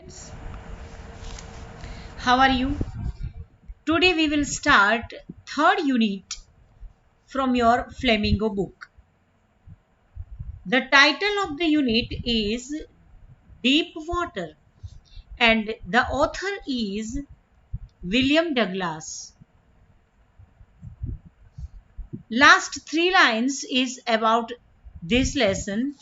students. How are you? Today we will start third unit from your Flamingo book. The title of the unit is Deep Water and the author is William Douglas. Last three lines is about this lesson.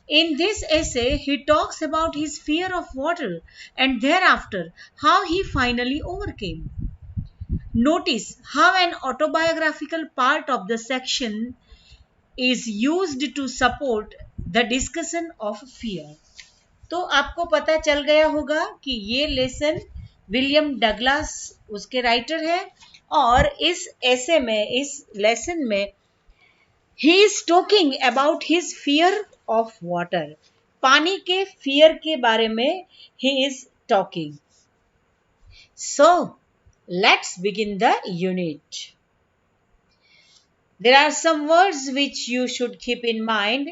In this essay, he talks about his fear of water and thereafter how he finally overcame. Notice how an autobiographical part of the section is used to support the discussion of fear. तो आपको पता चल गया होगा कि ये lesson William Douglas उसके writer है और इस ऐसे में इस लेसन में he is talking about his fear of water. पानी के फियर के बारे में he is talking. So let's begin the unit. There are some words which you should keep in mind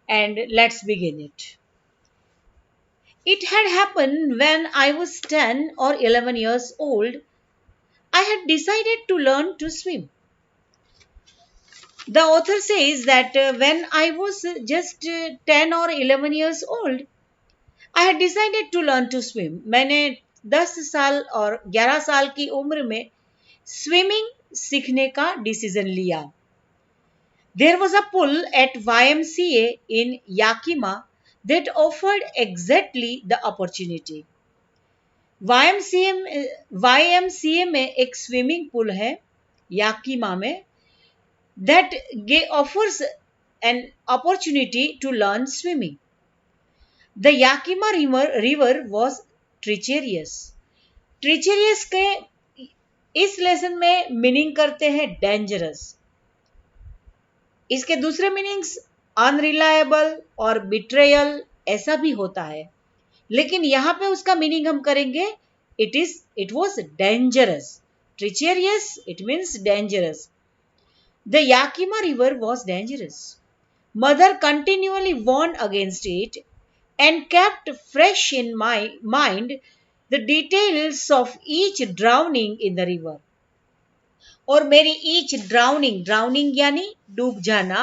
and let's begin it. It had happened when I was 10 or 11 years old. I had decided to learn to swim. The author says that when I was just 10 or 11 years old, I had decided to learn to swim. मैंने 10 साल और 11 साल की उम्र में swimming सीखने का decision लिया. There was a pool at YMCA in Yakima that offered exactly the opportunity. YMCA में एक स्विमिंग पूल है याकीमा में that offers an opportunity to learn swimming. The Yakima river was treacherous. Treacherous के इस lesson में meaning करते हैं dangerous. इसके दूसरे मीनिंग्स अनरिलायबल और बिट्रेयल ऐसा भी होता है, लेकिन यहां पे उसका मीनिंग हम करेंगे it was dangerous. Treacherous it means dangerous. The Yakima river was dangerous. Mother continuously warned against it and kept fresh in my mind the details of each drowning in the river. और मेरी each drowning यानी डूब जाना,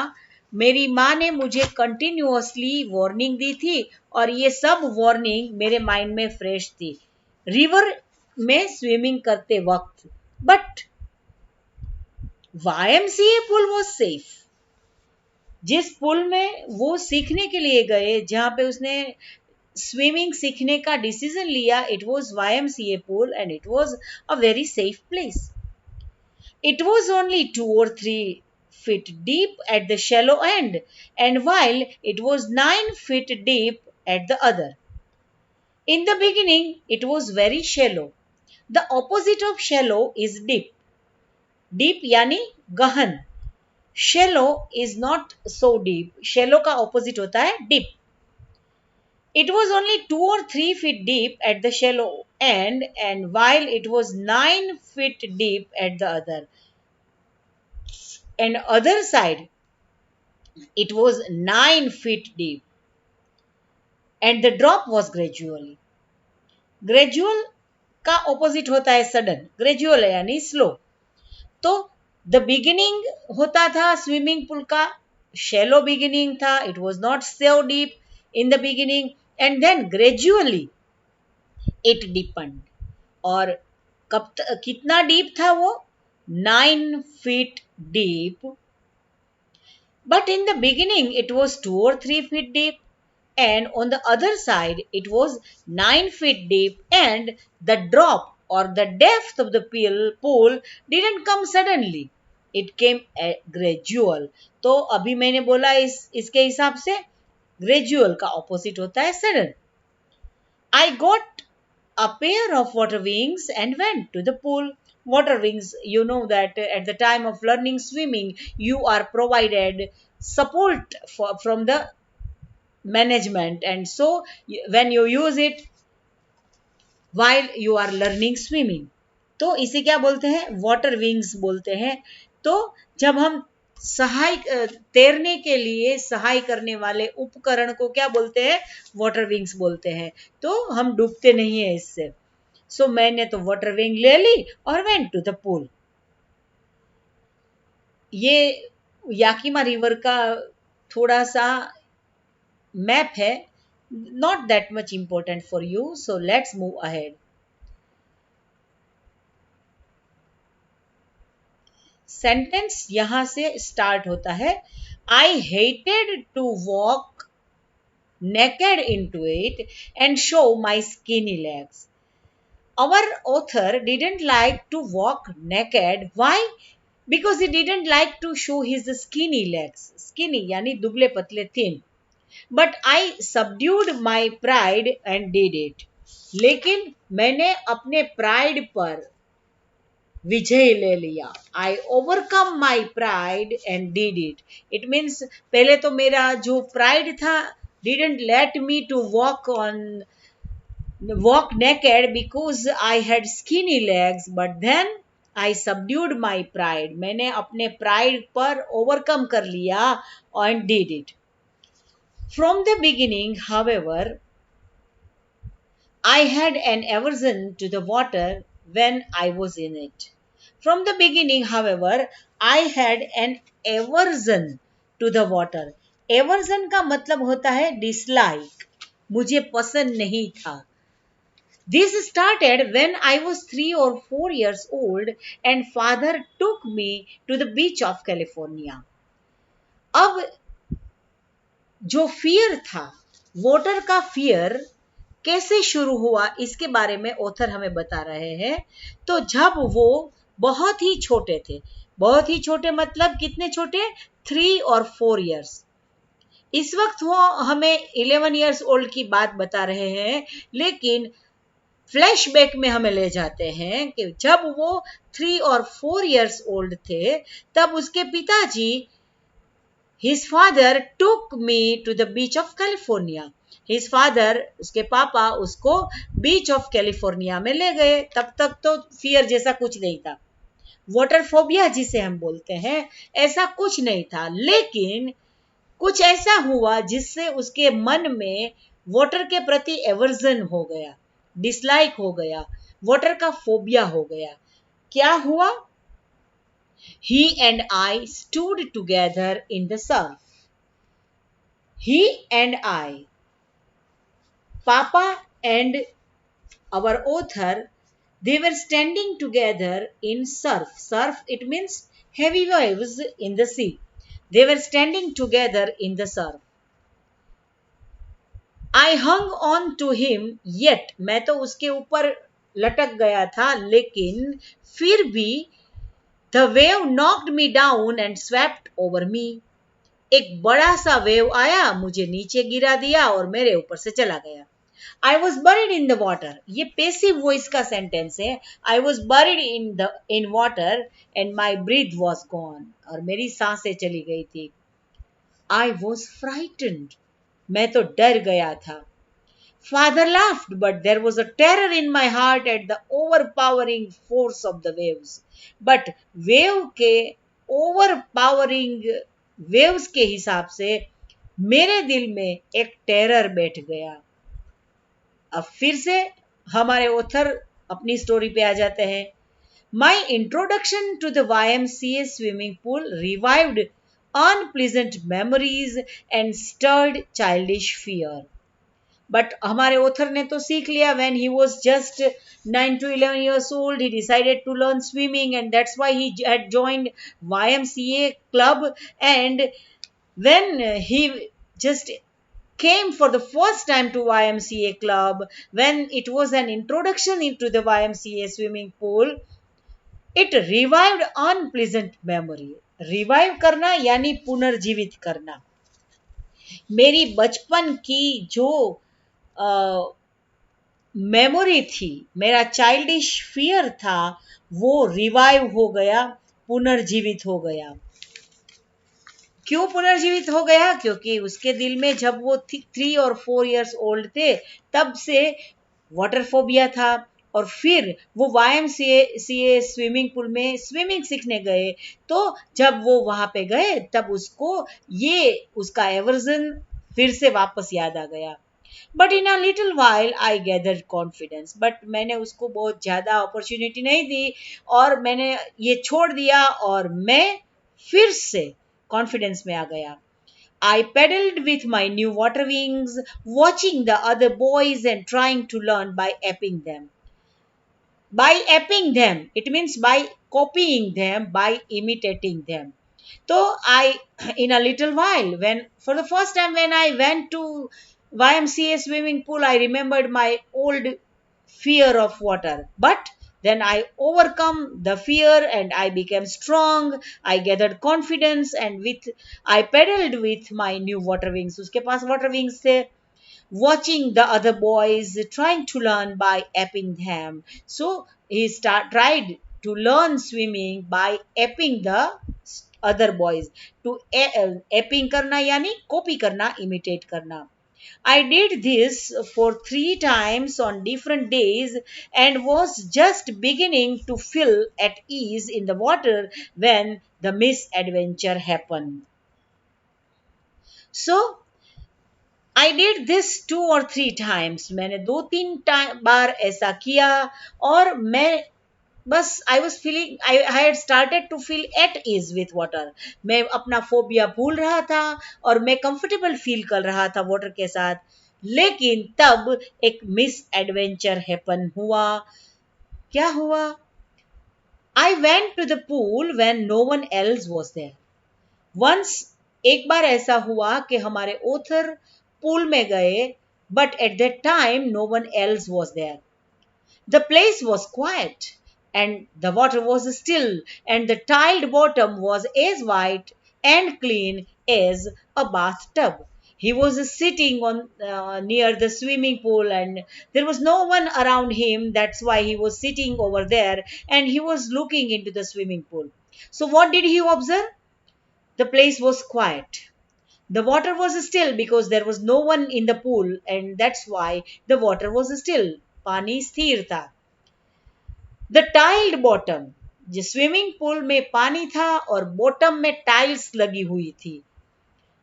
मेरी माँ ने मुझे continuously warning दी थी और ये सब वार्निंग मेरे माइंड में फ्रेश थी रिवर में स्विमिंग करते वक्त. But YMCA pool was safe. जिस पुल में वो सीखने के लिए गए, जहां पे उसने स्विमिंग सीखने का डिसीजन लिया, it was YMCA pool and it was a very safe place. It was only 2 or 3 feet deep at the shallow end, and while it was 9 feet deep at the other. In the beginning, it was very shallow. The opposite of shallow is deep. Deep यानी गहन. Shallow is not so deep. Shallow का opposite होता है deep. It was only 2 or 3 feet deep at the shallow end, and while it was 9 feet deep at the other side, it was 9 feet deep, and the drop was gradually. Gradual का opposite होता है sudden. Gradual यानी slow. तो the beginning होता था swimming pool का shallow beginning था. It was not so deep in the beginning, and then gradually it deepened. और कितना डीप था वो? 9 feet deep. But in the beginning it was 2 or 3 feet deep, and on the other side it was 9 feet deep, and the drop or the depth of the pool didn't come suddenly. It came gradual. तो अभी मैंने बोला इसके हिसाब से gradual का opposite होता है sudden. I got a pair of water wings and went to the pool. Water wings, you know that at the time of learning swimming, you are provided support from the management, and so when you use it while you are learning swimming, तो इसे क्या बोलते हैं? Water wings बोलते हैं. तो जब हम सहाय तैरने के लिए सहाय करने वाले उपकरण को क्या बोलते हैं? वाटर विंग्स बोलते हैं। तो हम डूबते नहीं है इससे। सो मैंने तो वाटर विंग ले ली और वेंट टू द पूल। ये याकिमा रिवर का थोड़ा सा मैप है, not that much important for you, so let's move ahead. Sentence यहां से स्टार्ट होता है, I hated to walk naked into it and show my skinny legs. Our author didn't like to walk naked. Why? Because he didn't like to show his skinny legs. Skinny यानी दुबले पतले, thin. But I subdued my pride and did it. लेकिन मैंने अपने pride पर विजय ले लिया। I overcome my pride and did it. It means पहले तो मेरा जो प्राइड था didn't let me to walk naked because I had skinny legs, but then I subdued my pride. मैंने अपने प्राइड पर ओवरकम कर लिया and did it. From the beginning, however, I had an aversion to the water when I was in it. From the beginning, however, I had an aversion to the water. Aversion का मतलब होता है dislike. मुझे पसंद नहीं था। This started when I was 3 or 4 years old and father took me to the beach of California. अब जो फियर था, वाटर का फियर कैसे शुरू हुआ इसके बारे में ऑथर हमें बता रहे हैं। तो जब वो बहुत ही छोटे थे, बहुत ही छोटे मतलब कितने छोटे? 3 और 4 years। इस वक्त वो हमें 11 years old की बात बता रहे हैं, लेकिन फ्लैशबैक में हमें ले जाते हैं कि जब वो 3 और 4 years old थे, तब उसके पिताजी His father took me to the beach of California. His father, उसके पापा उसको बीच ऑफ कैलिफोर्निया में ले गए। तब तक तो फियर जैसा कुछ नहीं था, वाटर फोबिया जिसे हम बोलते हैं, ऐसा कुछ नहीं था। लेकिन कुछ ऐसा हुआ जिससे उसके मन में वाटर के प्रति एवर्जन हो गया, डिसलाइक हो गया, वाटर का फोबिया हो गया। क्या हुआ? He and I stood together in the surf. He and I, Papa and our author, they were standing together in surf. Surf, it means heavy waves in the sea. They were standing together in the surf. I hung on to him, yet मैं तो उसके ऊपर लटक गया था, लेकिन फिर भी the wave knocked me down and swept over me. एक बड़ा सा वेव आया, मुझे नीचे गिरा दिया और मेरे ऊपर से चला गया। I was buried in the water. ये पैसिव वॉइस का सेंटेंस है। I was buried in water and my breath was gone. और मेरी सांसें चली गई थी। I was frightened. मैं तो डर गया था। Father laughed, but there was a terror in my heart at the overpowering force of the waves. But wave के overpowering वेव्स के हिसाब से मेरे दिल में एक टेरर बैठ गया। अब फिर से हमारे ऑथर अपनी स्टोरी पे आ जाते हैं। My introduction to the YMCA swimming pool revived unpleasant memories and stirred childish fear. But हमारे ऑथर ने तो सीख लिया, when he was just 9 to 11 years old, he decided to learn swimming and that's why he had joined YMCA club. And when he just came for the first time to YMCA club, when it was an introduction into the YMCA swimming pool, it revived unpleasant memory. Revive करना यानी पुनर्जीवित करना। मेरी बचपन की जो memory थी, मेरा चाइल्डिश फियर था, वो रिवाइव हो गया, पुनर्जीवित हो गया। क्यों पुनर्जीवित हो गया? क्योंकि उसके दिल में जब वो 3 और 4 years old थे, तब से वाटर फोबिया था, और फिर वो YMCA स्विमिंग पूल में स्विमिंग सीखने गए। तो जब वो वहां पे गए तब उसको ये उसका एवर्जन फिर से वापस याद आ गया। But in a little while I gathered confidence, but मैंने उसको बहुत ज़्यादा अपॉर्चुनिटी नहीं दी और मैंने ये छोड़ दिया और मैं फिर से कॉन्फिडेंस में आ गया। I paddled with my new water wings, watching the other boys and trying to learn by apping them. By apping them, it means by copying them, by imitating them. So I, in a little while, when for the first time when I went to YMCA swimming pool, I remembered my old fear of water. But then I overcome the fear and I became strong. I gathered confidence and with I paddled with my new water wings. उसके पास water wings थे, watching the other boys trying to learn by apping them. So tried to learn swimming by apping the other boys. To apping करना यानी copy करना, imitate करना. I did this for 3 times on different days and was just beginning to feel at ease in the water when the misadventure happened. So I did this 2 or 3 times. मैंने 2-3 बार ऐसा किया और मैं बस I was feeling I had started to feel at ease with water. मैं अपना phobia भूल रहा था और मैं कंफर्टेबल फील कर रहा था वाटर के साथ। लेकिन तब एक मिस एडवेंचर हैपन हुआ। क्या हुआ? I went to the pool when no one else was there. Once एक बार ऐसा हुआ कि हमारे ऑथर पूल में गए, but at that time no one else was there. The place was quiet and the water was still and the tiled bottom was as white and clean as a bathtub. He was sitting on near the swimming pool and there was no one around him. That's why he was sitting over there and he was looking into the swimming pool. So what did he observe? The place was quiet. The water was still because there was no one in the pool and that's why the water was still. पानी स्थिर था। The tiled bottom, जो swimming pool में पानी था और bottom में tiles लगी हुई थी।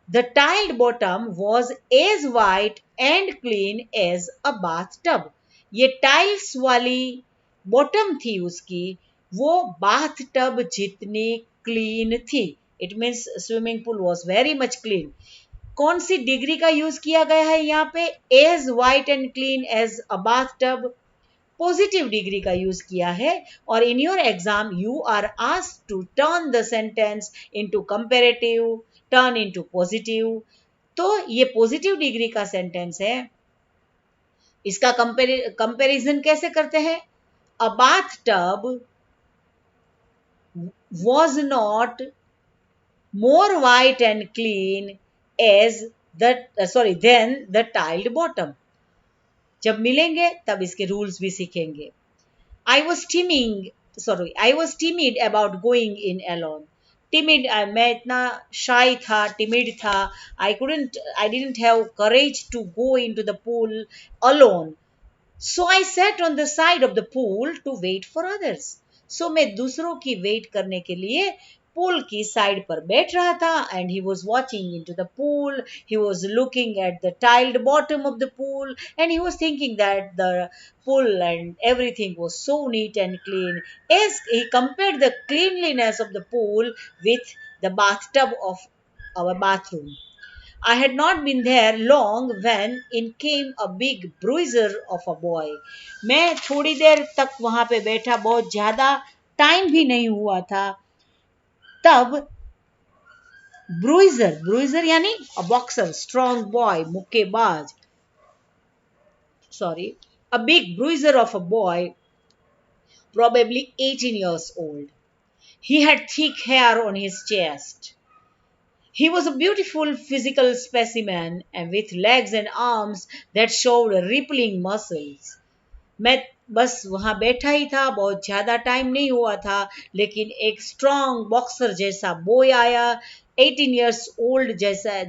The tiled bottom was as white and clean as a bathtub. ये टाइल्स वाली बॉटम थी उसकी, वो बाथ टब जितनी क्लीन थी। It means swimming pool was very much clean. कौन सी डिग्री का यूज किया गया है यहाँ पे? As white and clean as a bathtub, positive degree का यूज किया है। और in your exam you are asked to turn the sentence into comparative, turn into positive. तो ये पॉजिटिव डिग्री का सेंटेंस है। इसका कंपैरिजन कैसे करते हैं? A bath tub was not more white and clean as than the tiled bottom. जब मिलेंगे तब इसके रूल्स भी सीखेंगे। I was I was timid about going in alone. Timid, मैं इतना shy था, timid था। I didn't have courage to go into the pool alone. So I sat on the side of the pool to wait for others. So मैं दूसरों की wait करने के लिए पूल की साइड पर बैठ रहा था and he was watching into the pool. He was looking at the tiled bottom of the pool and he was thinking that the pool and everything was so neat and clean. As he compared the cleanliness of the pool with the bathtub of our bathroom. I had not been there long when in came a big bruiser of a boy. मैं थोड़ी देर तक वहां पे बैठा, बहुत ज्यादा time भी नहीं हुआ था। तब ब्रूइजर यानी अ बॉक्सर, स्ट्रॉन्ग बॉय, मुक्केबाज, sorry, a big bruiser of a boy, probably 18 years old. He had thick hair on his chest. He was a beautiful physical specimen and with legs and arms that showed rippling muscles. मैं बस वहां बैठा ही था, बहुत ज्यादा time नहीं हुआ था, लेकिन एक स्ट्रॉन्ग बॉक्सर जैसा बॉय आया, 18 इयर्स ओल्ड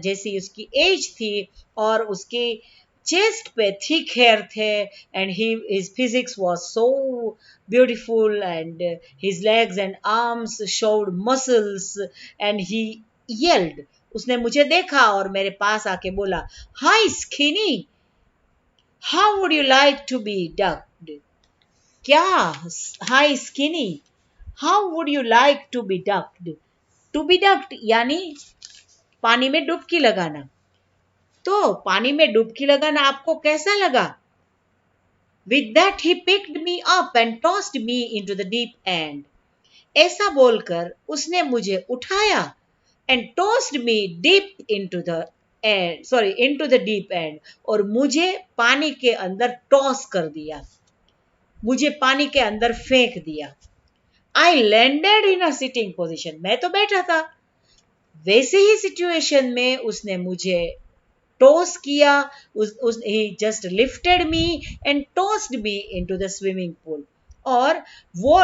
जैसी उसकी एज थी और उसकी चेस्ट पे थिक हेयर थे and he his physics was so beautiful and his legs and arms showed muscles and he yelled. उसने मुझे देखा और मेरे पास आके बोला, hi skinny, how would you like to be ducked? क्या? Hi skinny, how would you like to be ducked? To be ducked यानी पानी में डुबकी लगाना। तो पानी में डुबकी लगाना आपको कैसा लगा? With that he picked me up and tossed me into the deep end. ऐसा बोलकर उसने मुझे उठाया and tossed me into the deep end और मुझे पानी के अंदर टॉस कर दिया, मुझे पानी के अंदर फेंक दिया। I landed in a sitting position, मैं तो बैठा था। वैसे ही सिचुएशन में उसने मुझे टॉस किया, he just lifted me and tossed me into the swimming pool और वो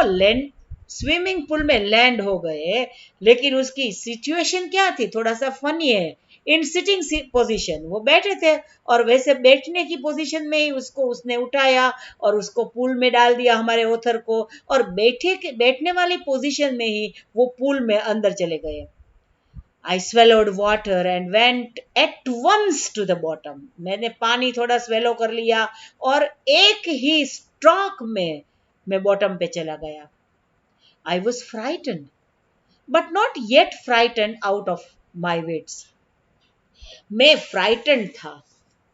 स्विमिंग पूल में लैंड हो गए। लेकिन उसकी सिचुएशन क्या थी, थोड़ा सा फनी है। इन सिटिंग पोजीशन, वो बैठे थे और वैसे बैठने की पोजीशन में ही उसको उसने उठाया और उसको पूल में डाल दिया हमारे ओथर को, और बैठने वाली पोजीशन में ही वो पूल में अंदर चले गए। I swallowed water and went at once to the bottom. मैंने पानी थोड़ा स्वेलो कर लिया और एक ही स्ट्रोक में मैं बॉटम पे चला गया। I was frightened, but not yet frightened out of my wits. मैं फ्राइटेंड था,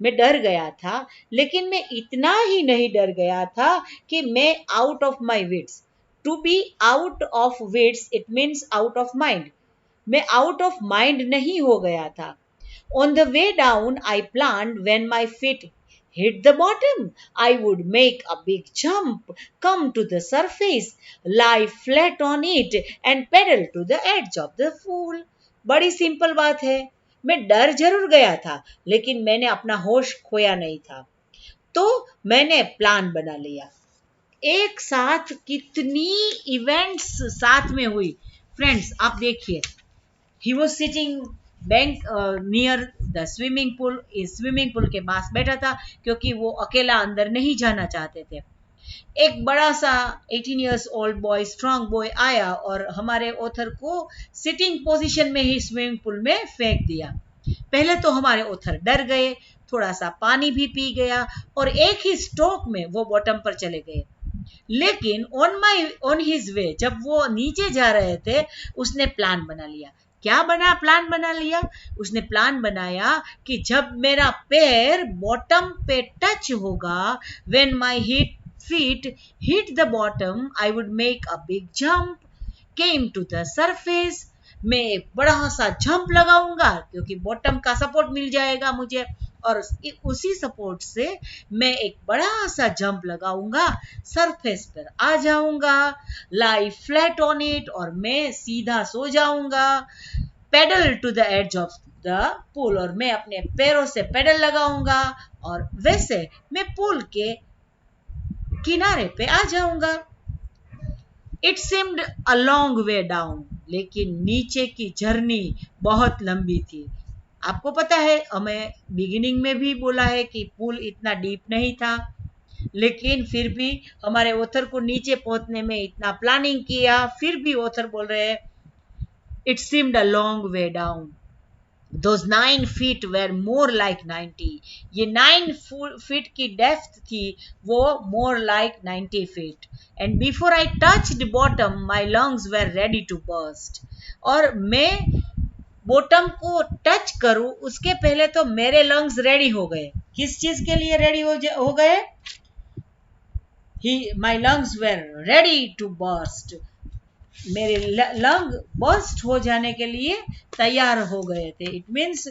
मैं डर गया था, लेकिन मैं इतना ही नहीं डर गया था कि मैं out of my wits. To be out of wits it means out of mind. मैं आउट ऑफ माइंड नहीं हो गया था। On the way down, I planned when my feet hit the bottom, I would make a big jump, come to the surface, lie flat on it, and pedal to the edge of the pool. बड़ी simple बात है। मैं डर जरूर गया था, लेकिन मैंने अपना होश खोया नहीं था। तो मैंने प्लान बना लिया। एक साथ कितनी इवेंट्स साथ में हुई फ्रेंड्स, आप देखिए। He was sitting bank near the swimming pool. इस स्विमिंग पूल के पास बैठा था क्योंकि वो अकेला अंदर नहीं जाना चाहते थे। एक बड़ा सा 18 years old boy, strong boy आया और हमारे ऑथर को सिटिंग पोजीशन में ही स्विमिंग पूल में फेंक दिया। पहले तो हमारे ऑथर डर गए, थोड़ा सा पानी भी पी गया और एक ही स्ट्रोक में वो बॉटम पर चले गए। लेकिन ऑन हिज वे, जब वो नीचे जा रहे थे, उसने प्लान बना लिया। क्या प्लान बना लिया? उसने प्लान बनाया कि जब मेरा पैर बॉटम पे टच होगा, when my feet hit the bottom, I would make a big jump, came to the surface. मैं एक बड़ा सा जंप लगाऊंगा क्योंकि बॉटम का सपोर्ट मिल जाएगा मुझे, और उसी सपोर्ट से मैं एक बड़ा सा जंप लगाऊंगा, सरफेस पर आ जाऊंगा, लाई फ्लैट ऑन इट, और मैं सीधा सो जाऊंगा, paddle to the edge of the pool, और मैं अपने पैरों से पेडल लगाऊंगा और वैसे मैं पूल के किनारे पे आ जाऊंगा। It seemed a long way down, लेकिन नीचे की जर्नी बहुत लंबी थी। आपको पता है, हमें बिगिनिंग में भी बोला है कि पूल इतना डीप नहीं था, लेकिन फिर भी हमारे ऑथर को नीचे पहुंचने में इतना प्लानिंग किया, फिर भी ऑथर बोल रहे हैं it seemed a long way down. Those 9 feet were more like 90. ये 9 feet की डेप्थ थी, वो more like 90 feet. And before I touched bottom, my lungs were ready to burst. और मैं बॉटम को टच करूं उसके पहले तो मेरे लंग्स रेडी हो गए। किस चीज के लिए रेडी हो गए? My lungs were ready to burst. मेरे लंग बर्स्ट हो जाने के लिए तैयार हो गए थे। इट मीन्स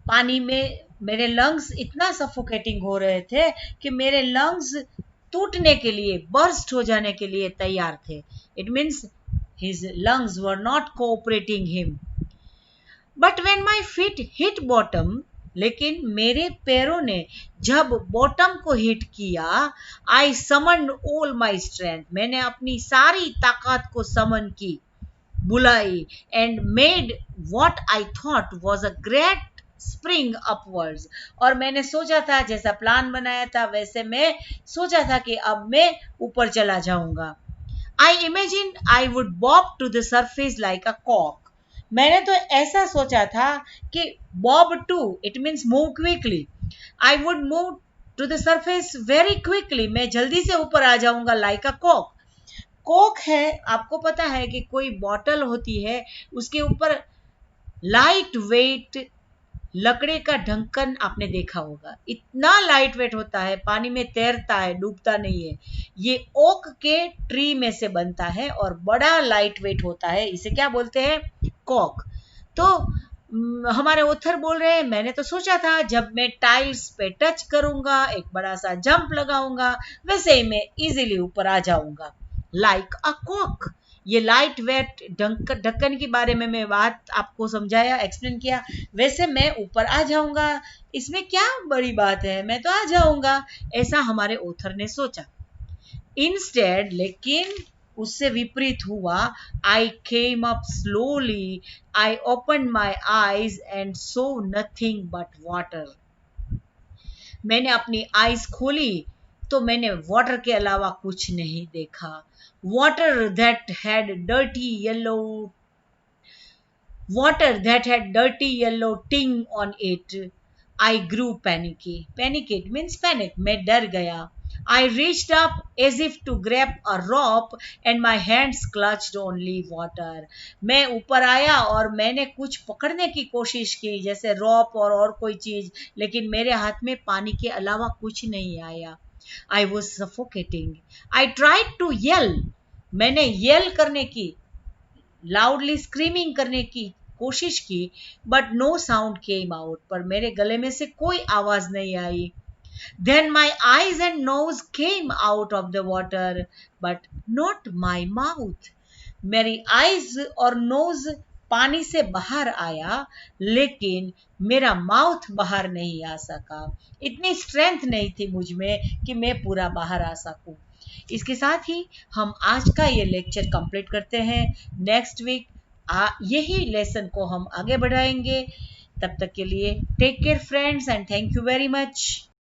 पानी में मेरे लंग्स इतना सफोकेटिंग हो रहे थे कि मेरे लंग्स टूटने के लिए, बर्स्ट हो जाने के लिए तैयार थे। It means his lungs were not cooperating him. But when my feet hit bottom, लेकिन मेरे पैरों ने जब बॉटम को हिट किया, I summoned all my strength. मैंने अपनी सारी ताकत को समन की, बुलाई, and made what I thought was a great spring upwards. और मैंने सोचा था, जैसा प्लान बनाया था वैसे मैं सोचा था कि अब मैं ऊपर चला जाऊंगा। I imagine I would bob to the surface like a कॉक। मैंने तो ऐसा सोचा था कि bob to it means move quickly, I would move to the surface very quickly, मैं जल्दी से ऊपर आ जाऊंगा लाइक अ कॉक। कोक है, आपको पता है कि कोई बॉटल होती है, उसके ऊपर लाइट वेट लकड़े का ढक्कन आपने देखा होगा, इतना लाइट वेट होता है, पानी में तैरता है, डूबता नहीं है। ये ओक के ट्री में से बनता है और बड़ा लाइट वेट होता है, इसे क्या बोलते हैं, कॉक। तो हमारे ऑथर बोल रहे हैं, मैंने तो सोचा था जब मैं टाइल्स पे टच करूंगा, एक बड़ा सा जंप लगाऊंगा, वैसे ही मैं इजीली ऊपर आ जाऊंगा लाइक अ कॉक। ये लाइट वेट ढक्कन के बारे में मैं बात आपको समझाया, एक्सप्लेन किया, वैसे मैं ऊपर आ जाऊंगा, इसमें क्या बड़ी बात है, मैं तो आ जाऊंगा, ऐसा हमारे ऑथर ने सोचा। इंस्टेड, लेकिन उससे विपरीत हुआ, I came up slowly, I open my eyes and saw nothing but water. मैंने अपनी आईज खोली तो मैंने वाटर के अलावा कुछ नहीं देखा। Water that had dirty yellow water that had dirty yellow ting on it. I grew panicky. Panicked means panic. मैं डर गया. I reached up as if to grab a rope and my hands clutched only water. मैं ऊपर आया और मैंने कुछ पकड़ने की कोशिश की, जैसे रॉप और कोई चीज, लेकिन मेरे हाथ में पानी के अलावा कुछ नहीं आया. I was suffocating. I tried to yell. मैंने येल करने की, लाउडली स्क्रीमिंग करने की कोशिश की, but no sound came out, पर मेरे गले में से कोई आवाज नहीं आई. Then my eyes and nose came out of the water but not my mouth. मेरी आईज और नोज पानी से बाहर आया, लेकिन मेरा माउथ बाहर नहीं आ सका. इतनी स्ट्रेंथ नहीं थी मुझ में कि मैं पूरा बाहर आ सकूं. इसके साथ ही हम आज का ये लेक्चर कंप्लीट करते हैं. नेक्स्ट वीक यही लेसन को हम आगे बढ़ाएंगे. तब तक के लिए take care friends and thank you very much.